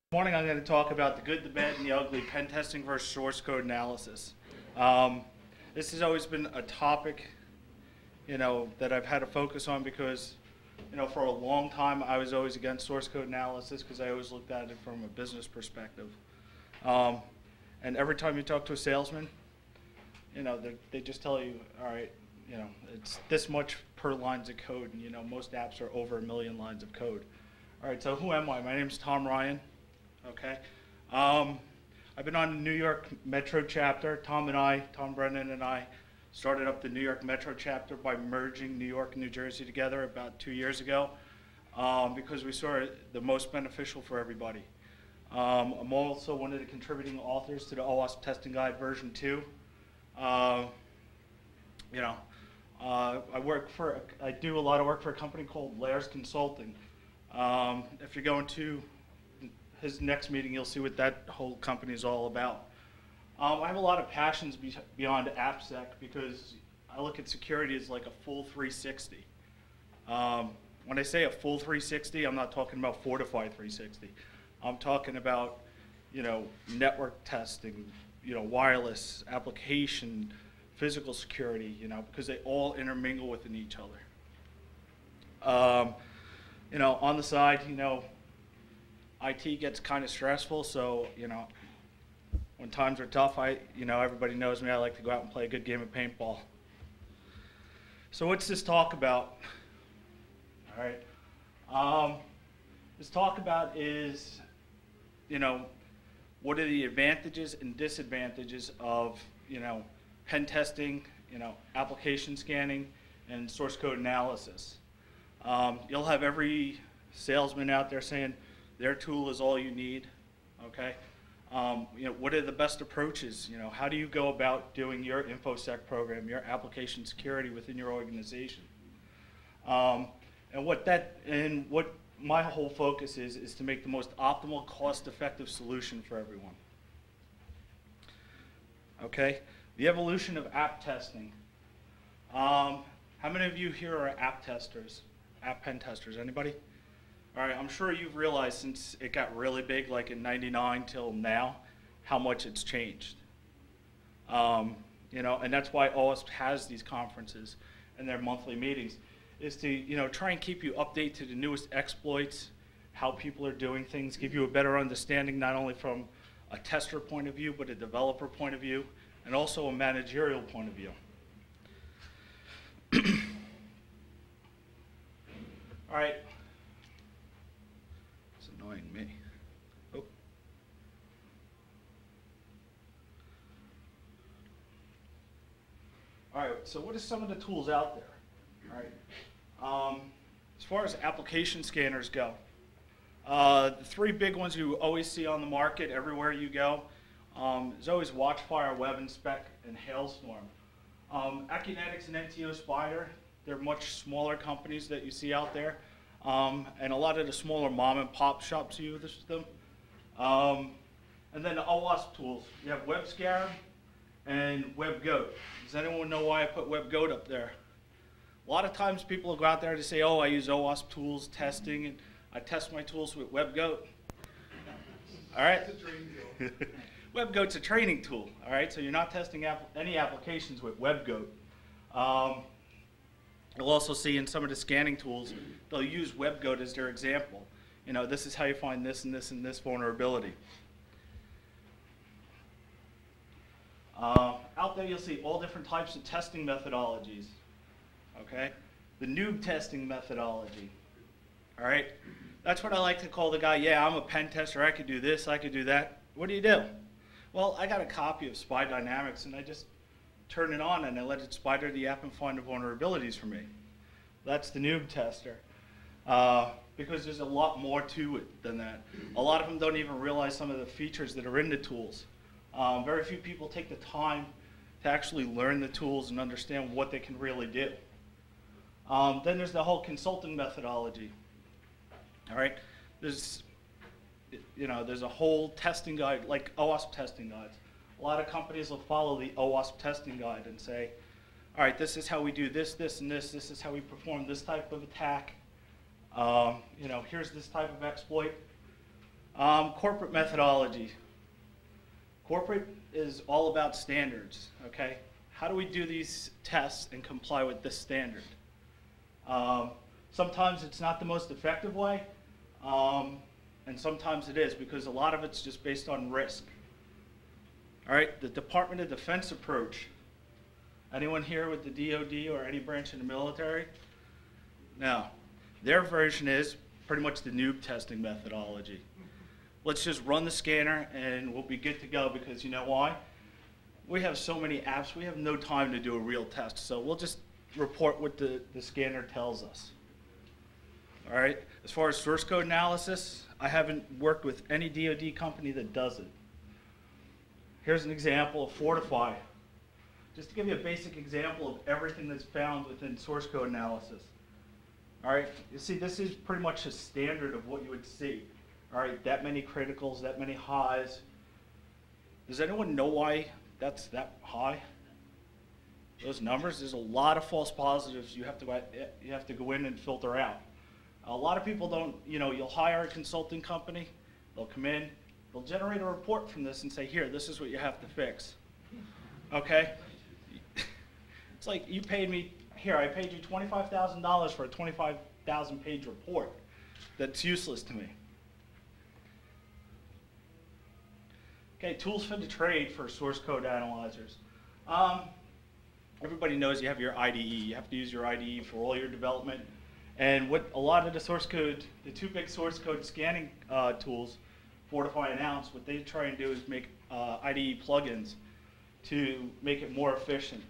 This morning I'm going to talk about the good, the bad, and the ugly, pen testing versus source code analysis. This has always been a topic, that I've had to focus on because, for a long time I was always against source code analysis because I always looked at it from a business perspective. And every time you talk to a salesman, they just tell you, all right, it's this much per lines of code, and most apps are over 1 million lines of code. All right, so who am I? My name's Tom Ryan. Okay, I've been on the New York Metro chapter. Tom Brennan and I started up the New York Metro chapter by merging New York and New Jersey together about 2 years ago because we saw it the most beneficial for everybody. I'm also one of the contributing authors to the Owasp Testing Guide version 2. I do a lot of work for a company called Layers Consulting. If you're going to his next meeting, you'll see what that whole company is all about. I have a lot of passions beyond AppSec because I look at security as like a full 360. When I say a full 360, I'm not talking about fortified 360. I'm talking about, network testing, wireless, application, physical security, because they all intermingle within each other. On the side, IT gets kind of stressful, so, when times are tough, everybody knows me, I like to go out and play a good game of paintball. So what's this talk about? All right. This talk about is, what are the advantages and disadvantages of, pen testing, application scanning, and source code analysis. You'll have every salesman out there saying their tool is all you need, okay? What are the best approaches? How do you go about doing your InfoSec program, your application security within your organization? And what my whole focus is to make the most optimal, cost-effective solution for everyone. Okay, the evolution of app testing. How many of you here are app testers, app pen testers? Anybody? All right, I'm sure you've realized since it got really big, like in '99 till now, how much it's changed. And that's why Owasp has these conferences and their monthly meetings, is to try and keep you updated to the newest exploits, how people are doing things, give you a better understanding not only from a tester point of view, but a developer point of view, and also a managerial point of view. All right. It's annoying me. Oh. All right, so what are some of the tools out there? All right. As far as application scanners go, the three big ones you always see on the market everywhere you go is always Watchfire, Web Inspect, and Hailstorm. Acunetics and NTO Spider, they're much smaller companies that you see out there, and a lot of the smaller mom and pop shops use them. And then the Owasp tools, you have WebScarab and WebGoat. Does anyone know why I put WebGoat up there? A lot of times people will go out there to say, oh, I use Owasp tools testing, and I test my tools with WebGoat. All right? WebGoat's a training tool, all right? So you're not testing any applications with WebGoat. You'll also see in some of the scanning tools, they'll use WebGoat as their example. This is how you find this and this and this vulnerability. Out there you'll see all different types of testing methodologies, okay? The noob testing methodology, all right? That's what I like to call the guy, yeah, I'm a pen tester, I could do this, I could do that. What do you do? Well, I got a copy of Spy Dynamics and I just turn it on and I let it spider the app and find the vulnerabilities for me. That's the noob tester. Because there's a lot more to it than that. A lot of them don't even realize some of the features that are in the tools. Very few people take the time to actually learn the tools and understand what they can really do. Then there's the whole consulting methodology. All right, there's a whole testing guide, like Owasp testing guides. A lot of companies will follow the Owasp testing guide and say, all right, this is how we do this, this, and this. This is how we perform this type of attack. Here's this type of exploit. Corporate methodology. Corporate is all about standards, okay? How do we do these tests and comply with this standard? Sometimes it's not the most effective way, and sometimes it is, because a lot of it's just based on risk. All right, the Department of Defense approach. Anyone here with the DoD or any branch in the military? No. Their version is pretty much the noob testing methodology. Let's just run the scanner and we'll be good to go, because you know why? We have so many apps, we have no time to do a real test, so we'll just report what the scanner tells us. All right, as far as source code analysis, I haven't worked with any DoD company that does it. Here's an example of Fortify. Just to give you a basic example of everything that's found within source code analysis. All right, you see this is pretty much a standard of what you would see. All right, that many criticals, that many highs. Does anyone know why that's that high? Those numbers, there's a lot of false positives you have to go in and filter out. A lot of people don't, you'll hire a consulting company, they'll come in, they'll generate a report from this and say, here, this is what you have to fix. Okay? It's like you paid me, here, I paid you $25,000 for a 25,000 page report. That's useless to me. Okay, tools for the trade for source code analyzers. Everybody knows you have your IDE. You have to use your IDE for all your development. And what a lot of the source code, the two big source code scanning tools, Fortify and Ounce, what they try and do is make IDE plugins to make it more efficient.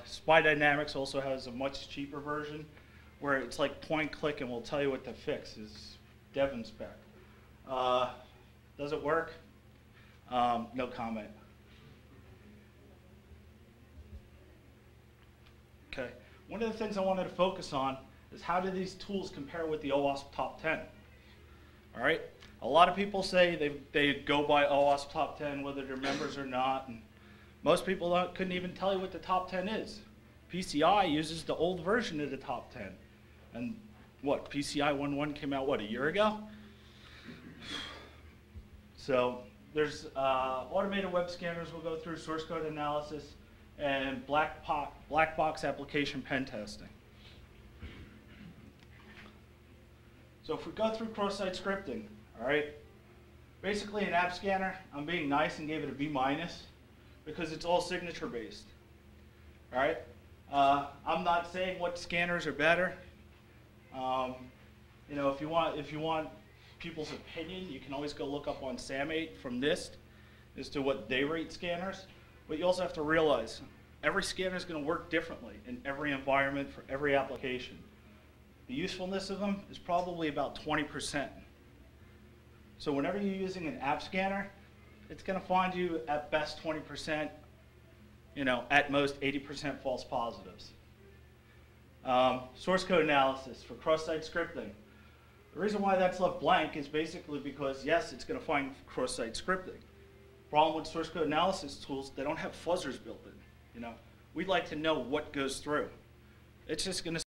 Spy Dynamics also has a much cheaper version where it's like point click and we'll tell you what to fix. Is Devon spec. Does it work? No comment. Okay. One of the things I wanted to focus on is how do these tools compare with the Owasp top 10? All right. A lot of people say they go by Owasp top 10 whether they're members or not, and most people couldn't even tell you what the top 10 is. PCI uses the old version of the top 10, and what, PCI 1.1 came out what, a year ago? So there's automated web scanners we'll go through, source code analysis, and black box application pen testing. So if we go through cross-site scripting, all right, basically an app scanner, I'm being nice and gave it a B- because it's all signature based. All right, I'm not saying what scanners are better. If you want people's opinion, you can always go look up on SAM8 from NIST as to what they rate scanners. But you also have to realize every scanner is going to work differently in every environment for every application. The usefulness of them is probably about 20%. So whenever you're using an app scanner, it's going to find you at best 20%, at most 80% false positives. Source code analysis for cross-site scripting. The reason why that's left blank is basically because, yes, it's going to find cross-site scripting. Problem with source code analysis tools, they don't have fuzzers built in. We'd like to know what goes through. It's just going to